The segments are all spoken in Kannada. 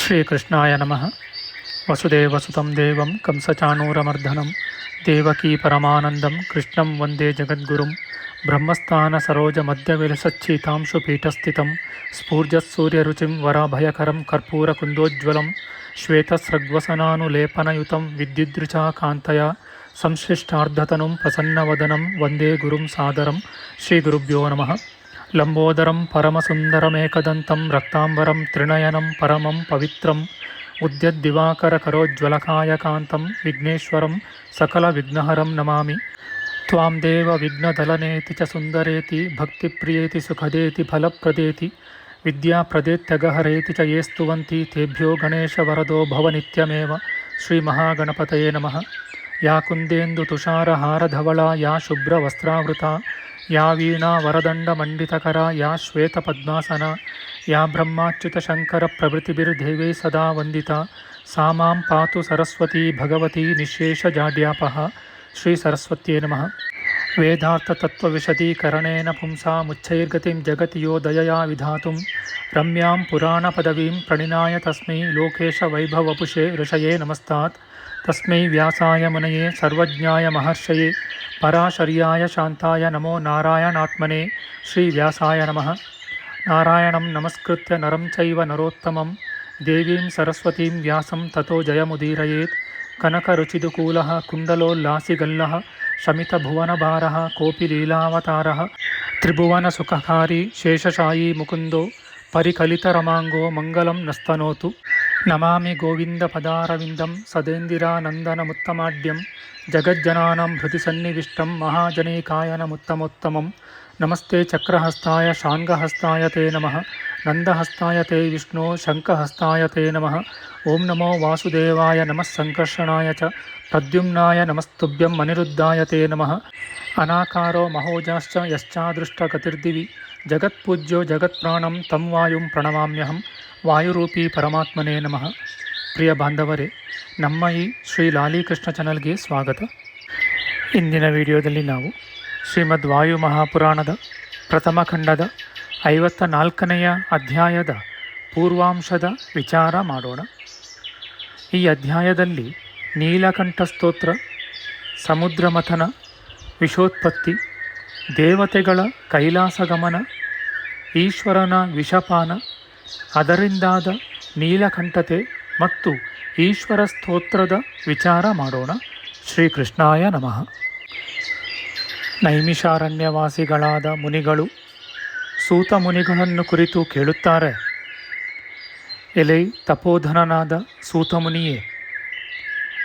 ಶ್ರೀಕೃಷ್ಣಾಯ ನಮಃ. ವಸುದೇವಸುತಂ ದೇವಂ ಕಂಸಚಾಣೂರಮರ್ದನಂ ದೇವಕೀ ಪರಮಾನಂದಂ ಕೃಷ್ಣಂ ವಂದೇ ಜಗದ್ಗುರುಂ. ಬ್ರಹ್ಮಸ್ಥಾನ ಸರೋಜ ಮಧ್ಯವಿಲಸಚ್ಛೀತಾಂಶು ಪೀಠಸ್ಥಿತಂ ಸ್ಫೂರ್ಜತ್ಸೂರ್ಯರುಚಿಂ ವರಾಭಯಕರಂ ಕರ್ಪೂರಕುಂದೋಜ್ವಲಂ ಶ್ವೇತಸ್ರಗ್ವಸನಾನುಲೇಪನಯುತಂ ವಿದ್ಯುದ್ರುಚಾ ಕಾಂತಯ ಸಂಶ್ಲಿಷ್ಟಾರ್ಧತನುಂ ಪ್ರಸನ್ನವದನಂ ವಂದೇ ಗುರುಂ ಸಾದರಂ. ಶ್ರೀಗುರುಭ್ಯೋ ನಮಃ. ಲಂಬೋದರಂ ಪರಮಸುಂದರಮೇಕದಂತಂ ರಕ್ತಾಂಬರಂ ತ್ರಿನಯನಂ ಪರಮಂ ಪವಿತ್ರಂ ಉದ್ಯದ್ದಿವಾಕರಕರೋಜ್ವಲಕಾಯಕಾಂತಂ ವಿಘ್ನೇಶ್ವರಂ ಸಕಲವಿಘ್ನಹರಂ ನಮಾಮಿ. ತ್ವಾಂ ದೇವ ವಿಘ್ನದಲನೇತಿ ಚ ಸುಂದರೇತಿ ಭಕ್ತಿಪ್ರಿಯೇತಿ ಸುಖದೇತಿ ಫಲಪ್ರದೇತಿ ವಿದ್ಯಾಪ್ರದೇತ್ಯಗಹರೇತಿ ಚ ಯೇ ಸ್ತುವಂತಿ ತೇಭ್ಯೋ ಗಣೇಶವರದೋ ಭವ ನಿತ್ಯಮೇವ. ಶ್ರೀಮಹಾಗಣಪತಯೇ ನಮಃ. ಯಾ ಕುಂದೇಂದು ತುಷಾರಹಾರಧವಳಾ ಯಾ ಶುಭ್ರವಸ್ತ್ರಾವೃತಾ ಯಾ ವೀಣಾ ವರದಂಡಮಂಡಿತಕರ ಯಾ ಶ್ವೇತಪದ್ಮಾಸನ ಯಾ ಬ್ರಹ್ಮಾಚ್ಯುತಶಂಕರ ಪ್ರಭೃತಿಭಿರ್ದೇವೈ ಸದಾ ವಂದಿತಾ ಸಾ ಮಾಂ ಪಾತು ಸರಸ್ವತೀ ಭಗವತಿ ನಿಶೇಷಜಾಡ್ಯಾಪಃ. ಶ್ರೀ ಸರಸ್ವತ್ಯೇ ನಮಃ. ವೇದಾರ್ಥತತ್ವವಿಶದೀಕರಣೇನ ಪುಂಸಾಮುಚ್ಚೈರ್ಗತಿಂ ಜಗತಿ ಯೋ ದಯಯಾ ವಿಧಾತುಂ ರಮ್ಯಾಂ ಪುರಾಣಪದವೀಂ ಪ್ರಣಿನಾಯ ತಸ್ಮೈ ಲೋಕೇಶವೈಭವಪುಷೇ ಋಷಯೇ ನಮಸ್ತಾತ್. ತಸ್ಮೈ ವ್ಯಾಸಾಯ ಮುನಯೇ ಸರ್ವಜ್ಞಾಯ ಮಹರ್ಷಯೇ ಪರಾಶರ್ಯಾಯ ಶಾಂತಾಯ ನಮೋ ನಾರಾಯಣಾತ್ಮನೇ. ಶ್ರೀ ವ್ಯಾಸಾಯ ನಮಃ. ನಾರಾಯಣಂ ನಮಸ್ಕೃತ್ಯ ನರಂ ಚೈವ ನರೋತ್ತಮಂ ದೇವೀಂ ಸರಸ್ವತೀಂ ವ್ಯಾಸಂ ತತೋ ಜಯಮುದೀರಯೇತ್. ಕನಕರುಚಿದುಕೂಲಃ ಕುಂಡಲೋಲ್ಲಾಸಿಗಲ್ಲಃ ಶಮಿತಭುವನಭಾರಃ ಕೋಪಿ ಲೀಲಾವತಾರಃ ತ್ರಿಭುವನಸುಖಕಾರಿ ಶೇಷಶಾಯೀ ಮುಕುಂದೋ ಪರಿಕಲಿತರಮಾಂಗೋ ಮಂಗಲಂ ನಸ್ತನೋತು. ನಮಾಮಿ ಗೋವಿಂದಪದಾರವಿಂದಂ ಸದೇಂದಿರಾನಂದನಮುತ್ತಮಾಡ್ಯಂ ಜಗಜ್ಜನಾನಾಂ ಹೃದಯ ಸನ್ನಿವಿಷ್ಟಂ ಮಹಾಜನೈಕಾಯನಮುತ್ತಮೋತ್ತಮಂ. ನಮಸ್ತೆ ಚಕ್ರಹಸ್ತಾಯ ಶಾಂಗಹಸ್ತಾಯ ತೇ ನಮಃ. ನಂದಹಸ್ತಾಯ ತೇ ವಿಷ್ಣೋ ಶಂಖಹಸ್ತಾಯ ತೇ ನಮಃ. ಓಂ ನಮೋ ವಾಸುದೇವಾಯ ನಮಃ ಸಂಕರ್ಷಣಾಯ ಚ ಪ್ರದ್ಯುಮ್ನಾಯ ನಮಸ್ತುಭ್ಯಂ ಅನಿರುದ್ಧಾಯ ತೇ ನಮಃ. ಅನಾಕಾರೋ ಮಹೋಜಾಶ್ಚ ಯಶ್ಚಾದೃಷ್ಟಗತಿರ್ದಿವಿ ಜಗತ್ಪೂಜ್ಯೋ ಜಗತ್ಪ್ರಾಣಂ ತಂ ವಾಯುಂ ಪ್ರಣಮಾಮ್ಯಹಂ. ವಾಯುರೂಪಿ ಪರಮಾತ್ಮನೇ ನಮಃ. ಪ್ರಿಯ ಬಾಂಧವರೇ, ನಮ್ಮ ಈ ಶ್ರೀ ಲಾಲಿಕೃಷ್ಣ ಚಾನಲ್ಗೆ ಸ್ವಾಗತ. ಇಂದಿನ ವಿಡಿಯೋದಲ್ಲಿ ನಾವು ಶ್ರೀಮದ್ ವಾಯು ಮಹಾಪುರಾಣದ ಪ್ರಥಮ ಖಂಡದ 54ನೆಯ ಅಧ್ಯಾಯದ ಪೂರ್ವಾಂಶದ ವಿಚಾರ ಮಾಡೋಣ. ಈ ಅಧ್ಯಾಯದಲ್ಲಿ ನೀಲಕಂಠ ಸ್ತೋತ್ರ, ಸಮುದ್ರ ಮಥನ, ವಿಷೋತ್ಪತ್ತಿ, ದೇವತೆಗಳ ಕೈಲಾಸಗಮನ, ಈಶ್ವರನ ವಿಷಪಾನ, ಅದರಿಂದಾದ ನೀಲಕಂಠತೆ ಮತ್ತು ಈಶ್ವರ ಸ್ತೋತ್ರದ ವಿಚಾರ ಮಾಡೋಣ. ಶ್ರೀಕೃಷ್ಣಾಯ ನಮಃ. ನೈಮಿಷಾರಣ್ಯವಾಸಿಗಳಾದ ಮುನಿಗಳು ಸೂತ ಮುನಿಗಳನ್ನು ಕುರಿತು ಕೇಳುತ್ತಾರೆ. ಎಲೈ ತಪೋಧನನಾದ ಸೂತಮುನಿಯೇ,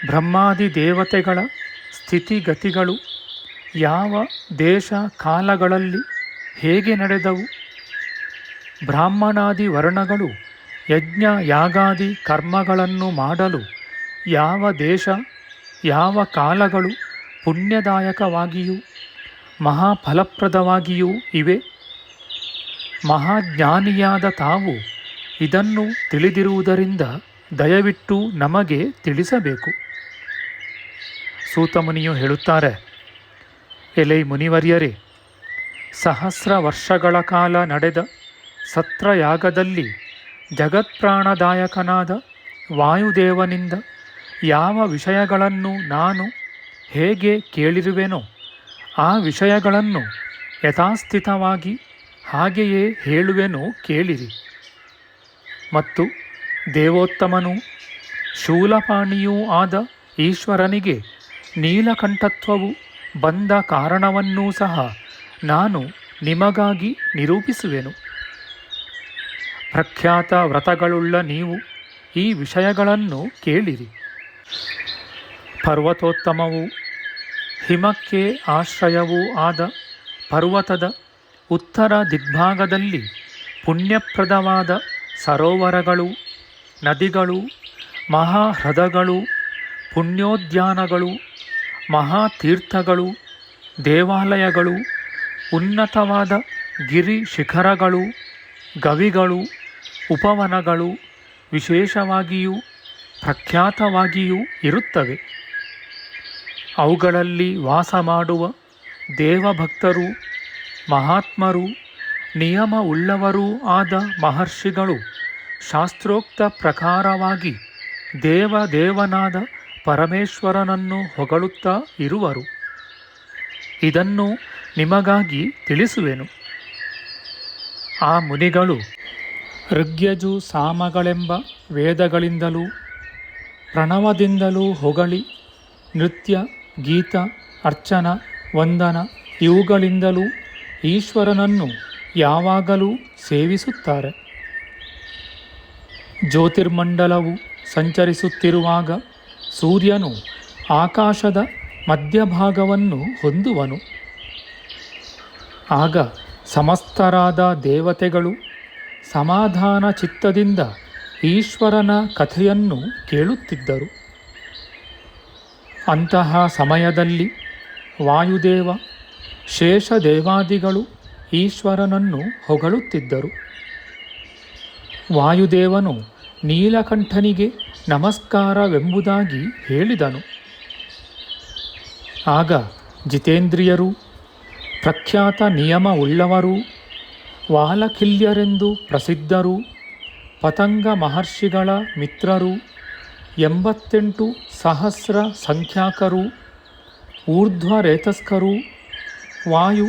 ಬ್ರಹ್ಮಾದಿ ದೇವತೆಗಳ ಸ್ಥಿತಿಗತಿಗಳು ಯಾವ ದೇಶ ಕಾಲಗಳಲ್ಲಿ ಹೇಗೆ ನಡೆದವು? ಬ್ರಾಹ್ಮಣಾದಿ ವರ್ಣಗಳು ಯಜ್ಞ ಯಾಗಾದಿ ಕರ್ಮಗಳನ್ನು ಮಾಡಲು ಯಾವ ದೇಶ ಯಾವ ಕಾಲಗಳು ಪುಣ್ಯದಾಯಕವಾಗಿಯೂ ಮಹಾಫಲಪ್ರದವಾಗಿಯೂ ಇವೆ? ಮಹಾಜ್ಞಾನಿಯಾದ ತಾವು ಇದನ್ನು ತಿಳಿದಿರುವುದರಿಂದ ದಯವಿಟ್ಟು ನಮಗೆ ತಿಳಿಸಬೇಕು. ಸೂತಮುನಿಯು ಹೇಳುತ್ತಾರೆ, ಎಲೈ ಮುನಿವರ್ಯರೇ, ಸಹಸ್ರ ವರ್ಷಗಳ ಕಾಲ ನಡೆದ ಸತ್ರಯಾಗದಲ್ಲಿ ಜಗತ್ಪ್ರಾಣದಾಯಕನಾದ ವಾಯುದೇವನಿಂದ ಯಾವ ವಿಷಯಗಳನ್ನು ನಾನು ಹೇಗೆ ಕೇಳಿರುವೆನೋ ಆ ವಿಷಯಗಳನ್ನು ಯಥಾಸ್ಥಿತವಾಗಿ ಹಾಗೆಯೇ ಹೇಳುವೆನೋ ಕೇಳಿರಿ. ಮತ್ತು ದೇವೋತ್ತಮನೂ ಶೂಲಪಾಣಿಯೂ ಆದ ಈಶ್ವರನಿಗೆ ನೀಲಕಂಠತ್ವವು ಬಂದ ಕಾರಣವನ್ನೂ ಸಹ ನಾನು ನಿಮಗಾಗಿ ನಿರೂಪಿಸುವೆನು. ಪ್ರಖ್ಯಾತ ವ್ರತಗಳುಳ್ಳ ನೀವು ಈ ವಿಷಯಗಳನ್ನು ಕೇಳಿರಿ. ಪರ್ವತೋತ್ತಮವೂ ಹಿಮಕ್ಕೆ ಆಶ್ರಯವೂ ಆದ ಪರ್ವತದ ಉತ್ತರ ದಿಗ್ಭಾಗದಲ್ಲಿ ಪುಣ್ಯಪ್ರದವಾದ ಸರೋವರಗಳು, ನದಿಗಳು, ಮಹಾಹ್ರದಗಳು, ಪುಣ್ಯೋದ್ಯಾನಗಳು, ಮಹಾತೀರ್ಥಗಳು, ದೇವಾಲಯಗಳು, ಉನ್ನತವಾದ ಗಿರಿ ಶಿಖರಗಳು, ಗವಿಗಳು, ಉಪವನಗಳು ವಿಶೇಷವಾಗಿಯೂ ಪ್ರಖ್ಯಾತವಾಗಿಯೂ ಇರುತ್ತವೆ. ಅವುಗಳಲ್ಲಿ ವಾಸ ಮಾಡುವ ದೇವಭಕ್ತರು, ಮಹಾತ್ಮರು, ನಿಯಮವುಳ್ಳವರೂ ಆದ ಮಹರ್ಷಿಗಳು ಶಾಸ್ತ್ರೋಕ್ತ ಪ್ರಕಾರವಾಗಿ ದೇವದೇವನಾದ ಪರಮೇಶ್ವರನನ್ನು ಹೊಗಳುತ್ತಾ ಇರುವರು. ಇದನ್ನು ನಿಮಗಾಗಿ ತಿಳಿಸುವೆನು. ಆ ಮುನಿಗಳು ಋಗ್ಯಜು ಸಾಮಗಳೆಂಬ ವೇದಗಳಿಂದಲೂ ಪ್ರಣವದಿಂದಲೂ ಹೊಗಳಿ ನೃತ್ಯ, ಗೀತ, ಅರ್ಚನ, ವಂದನ ಇವುಗಳಿಂದಲೂ ಈಶ್ವರನನ್ನು ಯಾವಾಗಲೂ ಸೇವಿಸುತ್ತಾರೆ. ಜ್ಯೋತಿರ್ಮಂಡಲವು ಸಂಚರಿಸುತ್ತಿರುವಾಗ ಸೂರ್ಯನು ಆಕಾಶದ ಮಧ್ಯಭಾಗವನ್ನು ಹೊಂದುವನು. ಆಗ ಸಮಸ್ತರಾದ ದೇವತೆಗಳು ಸಮಾಧಾನ ಚಿತ್ತದಿಂದ ಈಶ್ವರನ ಕಥೆಯನ್ನು ಕೇಳುತ್ತಿದ್ದರು. ಅಂತಹ ಸಮಯದಲ್ಲಿ ವಾಯುದೇವ, ಶೇಷದೇವಾದಿಗಳು ಈಶ್ವರನನ್ನು ಹೊಗಳುತ್ತಿದ್ದರು. ವಾಯುದೇವನು ನೀಲಕಂಠನಿಗೆ ನಮಸ್ಕಾರವೆಂಬುದಾಗಿ ಹೇಳಿದನು. ಆಗ ಜಿತೇಂದ್ರಿಯರು, ಪ್ರಖ್ಯಾತ ನಿಯಮವುಳ್ಳವರೂ ವಾಲಖಿಲ್ಯರೆಂದು ಪ್ರಸಿದ್ಧರೂ ಪತಂಗ ಮಹರ್ಷಿಗಳ ಮಿತ್ರರೂ 88 ಸಹಸ್ರ ಸಂಖ್ಯಾಕರೂ ಊರ್ಧ್ವರೇತಸ್ಕರೂ ವಾಯು,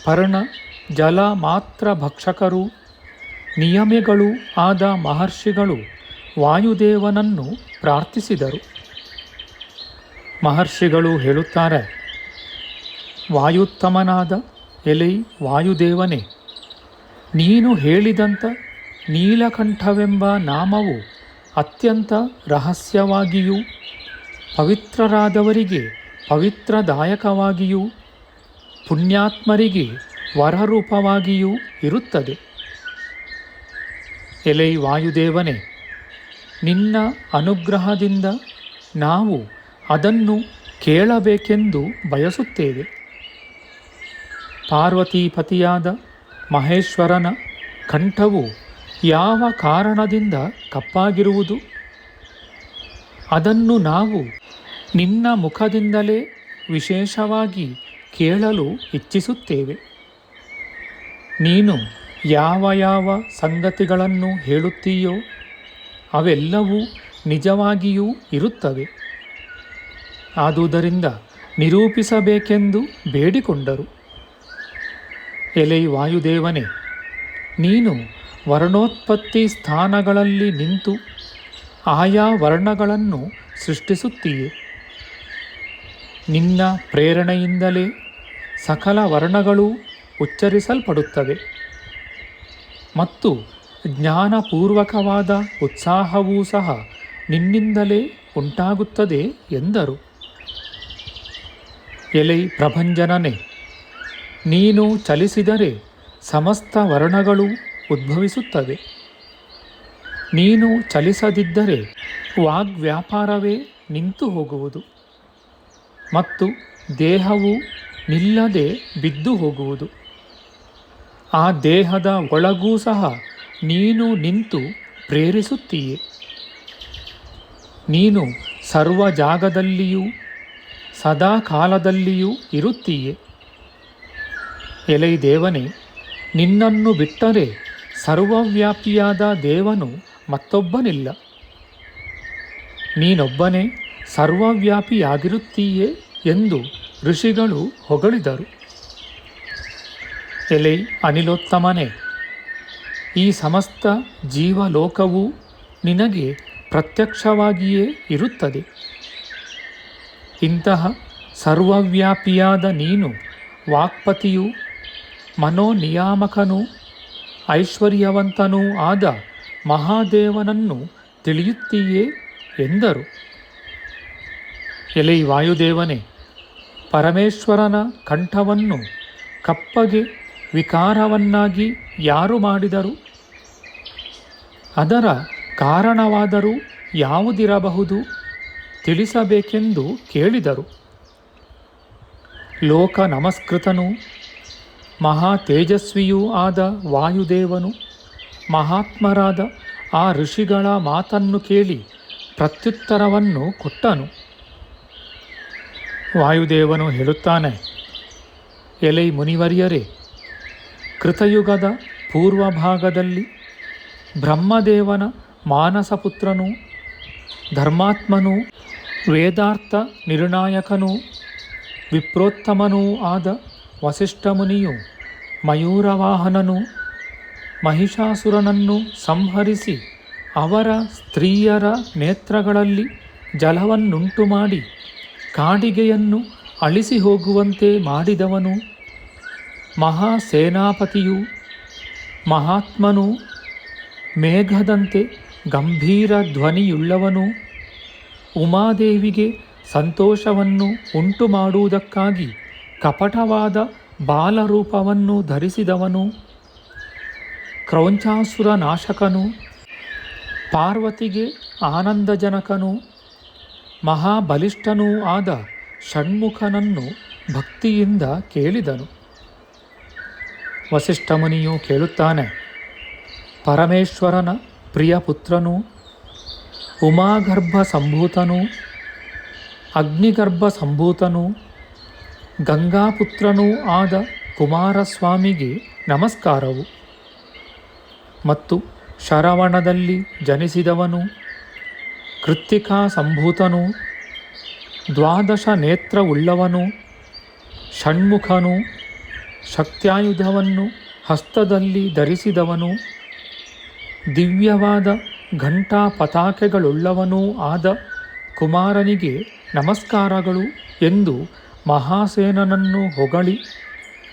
ಪರ್ಣ, ಜಲ ಮಾತ್ರ ಭಕ್ಷಕರೂ ನಿಯಮಿಗಳೂ ಆದ ಮಹರ್ಷಿಗಳು ವಾಯುದೇವನನ್ನು ಪ್ರಾರ್ಥಿಸಿದರು. ಮಹರ್ಷಿಗಳು ಹೇಳುತ್ತಾರೆ, ವಾಯುತ್ತಮನಾದ ಎಲೈ ವಾಯುದೇವನೇ, ನೀನು ಹೇಳಿದಂಥ ನೀಲಕಂಠವೆಂಬ ನಾಮವು ಅತ್ಯಂತ ರಹಸ್ಯವಾಗಿಯೂ ಪವಿತ್ರರಾದವರಿಗೆ ಪವಿತ್ರದಾಯಕವಾಗಿಯೂ ಪುಣ್ಯಾತ್ಮರಿಗೆ ವರರೂಪವಾಗಿಯೂ ಇರುತ್ತದೆ. ಎಲೈ ವಾಯುದೇವನೇ, ನಿನ್ನ ಅನುಗ್ರಹದಿಂದ ನಾವು ಅದನ್ನು ಕೇಳಬೇಕೆಂದು ಬಯಸುತ್ತೇವೆ. ಪಾರ್ವತೀಪತಿಯಾದ ಮಹೇಶ್ವರನ ಕಂಠವು ಯಾವ ಕಾರಣದಿಂದ ಕಪ್ಪಾಗಿರುವುದು? ಅದನ್ನು ನಾವು ನಿನ್ನ ಮುಖದಿಂದಲೇ ವಿಶೇಷವಾಗಿ ಕೇಳಲು ಇಚ್ಛಿಸುತ್ತೇವೆ. ನೀನು ಯಾವ ಯಾವ ಸಂಗತಿಗಳನ್ನು ಹೇಳುತ್ತೀಯೋ ಅವೆಲ್ಲವೂ ನಿಜವಾಗಿಯೂ ಇರುತ್ತವೆ. ಆದುದರಿಂದ ನಿರೂಪಿಸಬೇಕೆಂದು ಬೇಡಿಕೊಂಡರು. ಎಲೈ ವಾಯುದೇವನೇ, ನೀನು ವರ್ಣೋತ್ಪತ್ತಿ ಸ್ಥಾನಗಳಲ್ಲಿ ನಿಂತು ಆಯಾ ವರ್ಣಗಳನ್ನು ಸೃಷ್ಟಿಸುತ್ತೀಯೆ. ನಿನ್ನ ಪ್ರೇರಣೆಯಿಂದಲೇ ಸಕಲ ವರ್ಣಗಳೂ ಉಚ್ಚರಿಸಲ್ಪಡುತ್ತವೆ ಮತ್ತು ಜ್ಞಾನಪೂರ್ವಕವಾದ ಉತ್ಸಾಹವೂ ಸಹ ನಿನ್ನಿಂದಲೇ ಉಂಟಾಗುತ್ತದೆ ಎಂದರು. ಎಲೈ ಪ್ರಭಂಜನನೇ, ನೀನು ಚಲಿಸಿದರೆ ಸಮಸ್ತ ವರ್ಣಗಳು ಉದ್ಭವಿಸುತ್ತವೆ. ನೀನು ಚಲಿಸದಿದ್ದರೆ ವಾಗ್ವ್ಯಾಪಾರವೇ ನಿಂತು ಹೋಗುವುದು ಮತ್ತು ದೇಹವು ನಿಲ್ಲದೆ ಬಿದ್ದು ಹೋಗುವುದು. ಆ ದೇಹದ ಒಳಗೂ ಸಹ ನೀನು ನಿಂತು ಪ್ರೇರಿಸುತ್ತೀಯೆ. ನೀನು ಸರ್ವ ಜಾಗದಲ್ಲಿಯೂ ಸದಾ ಕಾಲದಲ್ಲಿಯೂ ಇರುತ್ತೀಯೆ. ಎಲೈ ದೇವನೇ, ನಿನ್ನನ್ನು ಬಿಟ್ಟರೆ ಸರ್ವವ್ಯಾಪಿಯಾದ ದೇವನು ಮತ್ತೊಬ್ಬನಿಲ್ಲ. ನೀನೊಬ್ಬನೇ ಸರ್ವವ್ಯಾಪಿಯಾಗಿರುತ್ತೀಯೆ ಎಂದು ಋಷಿಗಳು ಹೊಗಳಿದರು. ಎಲೈ ಅನಿಲೋತ್ತಮನೇ, ಈ ಸಮಸ್ತ ಜೀವಲೋಕವೂ ನಿನಗೆ ಪ್ರತ್ಯಕ್ಷವಾಗಿಯೇ ಇರುತ್ತದೆ. ಇಂತಹ ಸರ್ವವ್ಯಾಪಿಯಾದ ನೀನು ವಾಕ್ಪತಿಯೂ ಮನೋನಿಯಾಮಕನೂ ಐಶ್ವರ್ಯವಂತನೂ ಆದ ಮಹಾದೇವನನ್ನು ತಿಳಿಯುತ್ತೀಯೇ ಎಂದರು. ಎಲೈ ವಾಯುದೇವನೇ, ಪರಮೇಶ್ವರನ ಕಂಠವನ್ನು ಕಪ್ಪಗೆ ವಿಕಾರವನ್ನಾಗಿ ಯಾರು ಮಾಡಿದರು? ಅದರ ಕಾರಣವಾದರೂ ಯಾವುದಿರಬಹುದು ತಿಳಿಸಬೇಕೆಂದು ಕೇಳಿದರು. ಲೋಕ ನಮಸ್ಕೃತನೂ ಮಹಾ ತೇಜಸ್ವಿಯೂ ಆದ ವಾಯುದೇವನು ಮಹಾತ್ಮರಾದ ಆ ಋಷಿಗಳ ಮಾತನ್ನು ಕೇಳಿ ಪ್ರತ್ಯುತ್ತರವನ್ನು ಕೊಟ್ಟನು. ವಾಯುದೇವನು ಹೇಳುತ್ತಾನೆ, ಎಲೈ ಮುನಿವರ್ಯರೇ, ಕೃತಯುಗದ ಪೂರ್ವಭಾಗದಲ್ಲಿ ಬ್ರಹ್ಮದೇವನ ಮಾನಸಪುತ್ರನೂ ಧರ್ಮಾತ್ಮನೂ ವೇದಾರ್ಥ ನಿರ್ಣಾಯಕನೂ ವಿಪ್ರೋತ್ತಮನೂ ಆದ ವಸಿಷ್ಠ ಮುನಿಯು ಮಯೂರವಾಹನನು ಮಹಿಷಾಸುರನನ್ನು ಸಂಹರಿಸಿ ಅವರ ಸ್ತ್ರೀಯರ ನೇತ್ರಗಳಲ್ಲಿ ಜಲವನ್ನುಂಟು ಮಾಡಿ ಕಾಡಿಗೆಯನ್ನು ಅಳಿಸಿ ಹೋಗುವಂತೆ ಮಾಡಿದವನು, ಮಹಾಸೇನಾಪತಿಯು ಮಹಾತ್ಮನು, ಮೇಘದಂತೆ ಗಂಭೀರ ಧ್ವನಿಯುಳ್ಳವನು, ಉಮಾದೇವಿಗೆ ಸಂತೋಷವನ್ನು ಉಂಟು ಮಾಡುವುದಕ್ಕಾಗಿ ಕಪಟವಾದ ಬಾಲರೂಪವನ್ನು ಧರಿಸಿದವನು, ಕ್ರೌಂಚಾಸುರ ನಾಶಕನು, ಪಾರ್ವತಿಗೆ ಆನಂದಜನಕನು, ಮಹಾಬಲಿಷ್ಠನೂ ಆದ ಷಣ್ಮುಖನನ್ನು ಭಕ್ತಿಯಿಂದ ಕೇಳಿದನು. ವಸಿಷ್ಠ ಮುನಿಯು ಕೇಳುತ್ತಾನೆ, ಪರಮೇಶ್ವರನ ಪ್ರಿಯ ಪುತ್ರನೂ ಉಮಾಗರ್ಭ ಸಂಭೂತನೂ ಅಗ್ನಿಗರ್ಭ ಸಂಭೂತನೂ ಗಂಗಾಪುತ್ರನೂ ಆದ ಕುಮಾರಸ್ವಾಮಿಗೆ ನಮಸ್ಕಾರವು. ಮತ್ತು ಶರವಣದಲ್ಲಿ ಜನಿಸಿದವನು, ಕೃತ್ತಿಕಾ ಸಂಭೂತನೂ ದ್ವಾದಶ ನೇತ್ರವುಳ್ಳವನು, ಷಣ್ಮುಖನೂ ಶಕ್ತ್ಯಾಯುಧವನ್ನು ಹಸ್ತದಲ್ಲಿ ಧರಿಸಿದವನು, ದಿವ್ಯವಾದ ಘಂಟಾ ಪತಾಕೆಗಳುಳ್ಳವನೂ ಆದ ಕುಮಾರನಿಗೆ ನಮಸ್ಕಾರಗಳು ಎಂದು ಮಹಾಸೇನನನ್ನು ಹೊಗಳಿ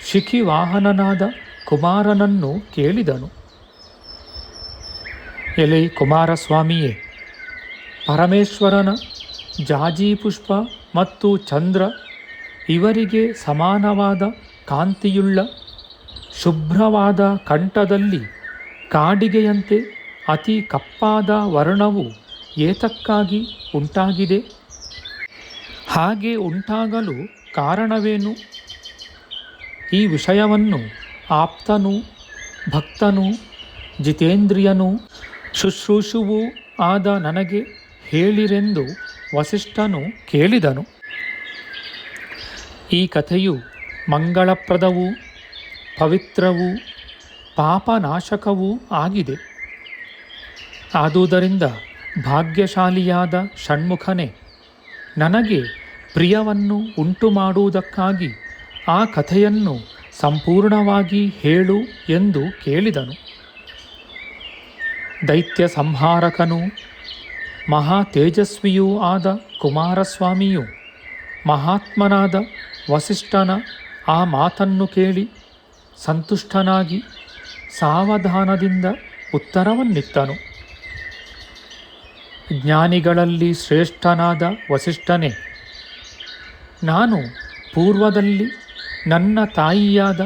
ಶಿಖಿವಾಹನನಾದ ಕುಮಾರನನ್ನು ಕೇಳಿದನು. ಎಲೆ ಕುಮಾರಸ್ವಾಮಿಯೇ, ಪರಮೇಶ್ವರನ ಜಾಜೀಪುಷ್ಪ ಮತ್ತು ಚಂದ್ರ ಇವರಿಗೆ ಸಮಾನವಾದ ಕಾಂತಿಯುಳ್ಳ ಶುಭ್ರವಾದ ಕಂಠದಲ್ಲಿ ಕಾಡಿಗೆಯಂತೆ ಅತಿ ಕಪ್ಪಾದ ವರ್ಣವು ಏತಕ್ಕಾಗಿ ಉಂಟಾಗಿದೆ? ಹಾಗೆ ಉಂಟಾಗಲು ಕಾರಣವೇನು? ಈ ವಿಷಯವನ್ನು ಆಪ್ತನೂ ಭಕ್ತನೂ ಜಿತೇಂದ್ರಿಯನೂ ಶುಶ್ರೂಷುವೂ ಆದ ನನಗೆ ಹೇಳಿರೆಂದು ವಸಿಷ್ಠನು ಕೇಳಿದನು. ಈ ಕಥೆಯು ಮಂಗಳಪ್ರದವೂ ಪವಿತ್ರವೂ ಪಾಪನಾಶಕವೂ ಆಗಿದೆ. ಆದುದರಿಂದ ಭಾಗ್ಯಶಾಲಿಯಾದ ಷಣ್ಮುಖನೇ, ನನಗೆ ಪ್ರಿಯವನ್ನು ಉಂಟು ಮಾಡುವುದಕ್ಕಾಗಿ ಆ ಕಥೆಯನ್ನು ಸಂಪೂರ್ಣವಾಗಿ ಹೇಳು ಎಂದು ಕೇಳಿದನು. ದೈತ್ಯ ಸಂಹಾರಕನೂ ಮಹಾ ತೇಜಸ್ವಿಯೂ ಆದ ಕುಮಾರಸ್ವಾಮಿಯು ಮಹಾತ್ಮನಾದ ವಸಿಷ್ಠನ ಆ ಮಾತನ್ನು ಕೇಳಿ ಸಂತುಷ್ಟನಾಗಿ ಸಾವಧಾನದಿಂದ ಉತ್ತರವನ್ನಿತ್ತನು. ಜ್ಞಾನಿಗಳಲ್ಲಿ ಶ್ರೇಷ್ಠನಾದ ವಸಿಷ್ಠನೇ, ನಾನು ಪೂರ್ವದಲ್ಲಿ ನನ್ನ ತಾಯಿಯಾದ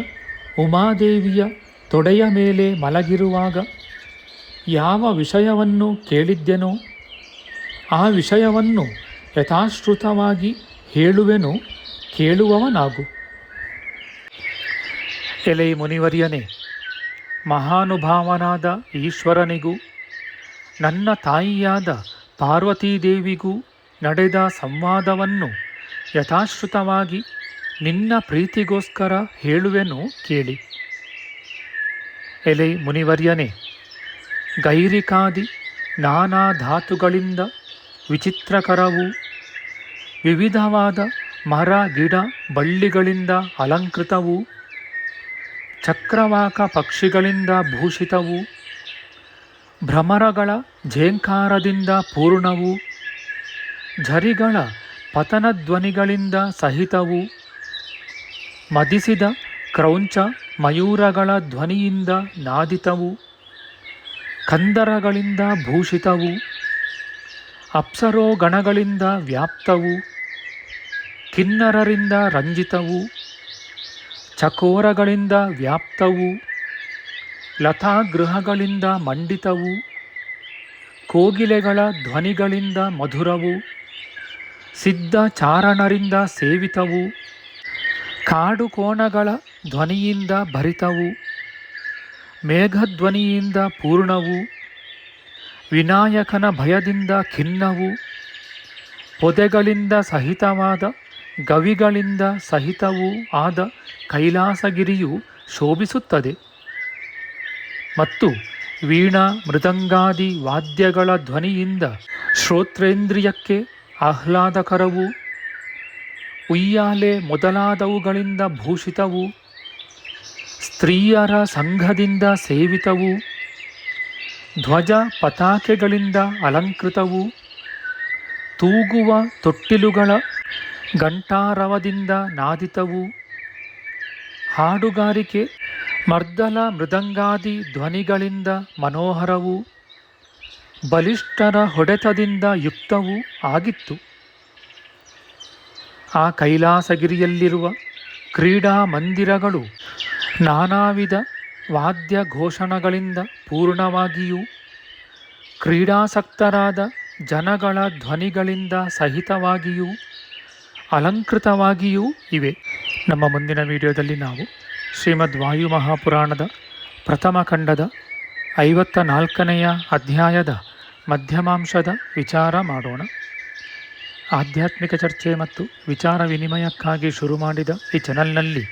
ಉಮಾದೇವಿಯ ತೊಡೆಯ ಮೇಲೆ ಮಲಗಿರುವಾಗ ಯಾವ ವಿಷಯವನ್ನು ಕೇಳಿದ್ದೆನೋ ಆ ವಿಷಯವನ್ನು ಯಥಾಶ್ರುತವಾಗಿ ಹೇಳುವೆನು, ಕೇಳುವವನಾಗು. ಎಲೆ ಮುನಿವರ್ಯನೇ, ಮಹಾನುಭಾವನಾದ ಈಶ್ವರನಿಗೂ ನನ್ನ ತಾಯಿಯಾದ ಪಾರ್ವತೀದೇವಿಗೂ ನಡೆದ ಸಂವಾದವನ್ನು ಯಥಾಶ್ರುತವಾಗಿ ನಿನ್ನ ಪ್ರೀತಿಗೋಸ್ಕರ ಹೇಳುವೆನು, ಕೇಳಿ. ಎಲೆ ಮುನಿವರ್ಯನೇ, ಗೈರಿಕಾದಿ ನಾನಾ ಧಾತುಗಳಿಂದ ವಿಚಿತ್ರಕರವೂ ವಿವಿಧವಾದ ಮರ ಗಿಡ ಬಳ್ಳಿಗಳಿಂದ ಅಲಂಕೃತವೂ ಚಕ್ರವಾಕ ಪಕ್ಷಿಗಳಿಂದ ಭೂಷಿತವೂ ಭ್ರಮರಗಳ ಝೇಂಕಾರದಿಂದ ಪೂರ್ಣವೂ ಝರಿಗಳ ಪತನಧ್ವನಿಗಳಿಂದ ಸಹಿತವೂ ಮದಿಸಿದ ಕ್ರೌಂಚ ಮಯೂರಗಳ ಧ್ವನಿಯಿಂದ ನಾದಿತವೂ ಕಂದರಗಳಿಂದ ಭೂಷಿತವೂ ಅಪ್ಸರೋಗಣಗಳಿಂದ ವ್ಯಾಪ್ತವೂ ಕಿನ್ನರರಿಂದ ರಂಜಿತವೂ ಚಕೋರಗಳಿಂದ ವ್ಯಾಪ್ತವೂ ಲತಾಗೃಹಗಳಿಂದ ಮಂಡಿತವೂ ಕೋಗಿಲೆಗಳ ಧ್ವನಿಗಳಿಂದ ಮಧುರವೂ ಸಿದ್ಧ ಚಾರಣರಿಂದ ಸೇವಿತವೂ ಕಾಡುಕೋಣಗಳ ಧ್ವನಿಯಿಂದ ಭರಿತವೂ ಮೇಘಧ್ವನಿಯಿಂದ ಪೂರ್ಣವೂ ವಿನಾಯಕನ ಭಯದಿಂದ ಖಿನ್ನವೂ ಪೊದೆಗಳಿಂದ ಸಹಿತವಾದ ಗವಿಗಳಿಂದ ಸಹಿತವೂ ಆದ ಕೈಲಾಸಗಿರಿಯು ಶೋಭಿಸುತ್ತದೆ. ಮತ್ತು ವೀಣಾ ಮೃದಂಗಾದಿ ವಾದ್ಯಗಳ ಧ್ವನಿಯಿಂದ ಶ್ರೋತ್ರೇಂದ್ರಿಯಕ್ಕೆ ಆಹ್ಲಾದಕರವೂ, ಉಯ್ಯಾಲೆ ಮೊದಲಾದವುಗಳಿಂದ ಭೂಷಿತವೂ, ಸ್ತ್ರೀಯರ ಸಂಘದಿಂದ ಸೇವಿತವೂ, ಧ್ವಜ ಪತಾಕೆಗಳಿಂದ ಅಲಂಕೃತವೂ, ತೂಗುವ ತೊಟ್ಟಿಲುಗಳ ಘಂಟಾರವದಿಂದ ನಾದಿತವೂ, ಹಾಡುಗಾರಿಕೆ ಮರ್ದಲ ಮೃದಂಗಾದಿ ಧ್ವನಿಗಳಿಂದ ಮನೋಹರವೂ, ಬಲಿಷ್ಠರ ಹೊಡೆತದಿಂದ ಯುಕ್ತವೂ ಆಗಿತ್ತು. ಆ ಕೈಲಾಸಗಿರಿಯಲ್ಲಿರುವ ಕ್ರೀಡಾ ಮಂದಿರಗಳು ನಾನಾ ವಿಧ ವಾದ್ಯ ಘೋಷಣಗಳಿಂದ ಪೂರ್ಣವಾಗಿಯೂ, ಕ್ರೀಡಾಸಕ್ತರಾದ ಜನಗಳ ಧ್ವನಿಗಳಿಂದ ಸಹಿತವಾಗಿಯೂ ಅಲಂಕೃತವಾಗಿಯೂ ಇವೆ. ನಮ್ಮ ಮುಂದಿನ ವಿಡಿಯೋದಲ್ಲಿ ನಾವು ಶ್ರೀಮದ್ ವಾಯು ಮಹಾಪುರಾಣದ ಪ್ರಥಮ ಖಂಡದ 54ನೆಯ ಅಧ್ಯಾಯದ ಮಧ್ಯಮಾಂಶದ ವಿಚಾರ ಮಾಡೋಣ. ಆಧ್ಯಾತ್ಮಿಕ ಚರ್ಚೆ ಮತ್ತು ವಿಚಾರ ವಿನಿಮಯಕ್ಕಾಗಿ ಶುರು ಮಾಡಿದ ಈ ಚಾನಲ್ನಲ್ಲಿ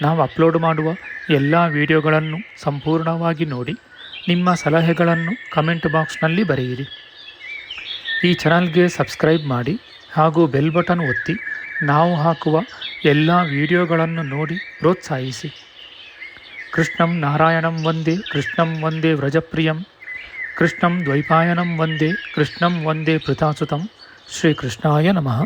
ನಾವು ಅಪ್ಲೋಡ್ ಮಾಡುವ ಎಲ್ಲ ವಿಡಿಯೋಗಳನ್ನು ಸಂಪೂರ್ಣವಾಗಿ ನೋಡಿ ನಿಮ್ಮ ಸಲಹೆಗಳನ್ನು ಕಮೆಂಟ್ ಬಾಕ್ಸ್ನಲ್ಲಿ ಬರೆಯಿರಿ. ಈ ಚಾನಲ್ಗೆ ಸಬ್ಸ್ಕ್ರೈಬ್ ಮಾಡಿ ಹಾಗೂ ಬೆಲ್ ಬಟನ್ ಒತ್ತಿ ನಾವು ಹಾಕುವ ಎಲ್ಲ ವಿಡಿಯೋಗಳನ್ನು ನೋಡಿ ಪ್ರೋತ್ಸಾಹಿಸಿ. ಕೃಷ್ಣಂ ನಾರಾಯಣಂ ವಂದೇ ಕೃಷ್ಣಂ ವಂದೇ ವ್ರಜಪ್ರಿಯಂ ಕೃಷ್ಣಂ ದ್ವೈಪಾಯನಂ ವಂದೇ ಕೃಷ್ಣಂ ವಂದೇ ಪೃಥಾಸುತಂ. ಶ್ರೀಕೃಷ್ಣಾಯ ನಮಃ.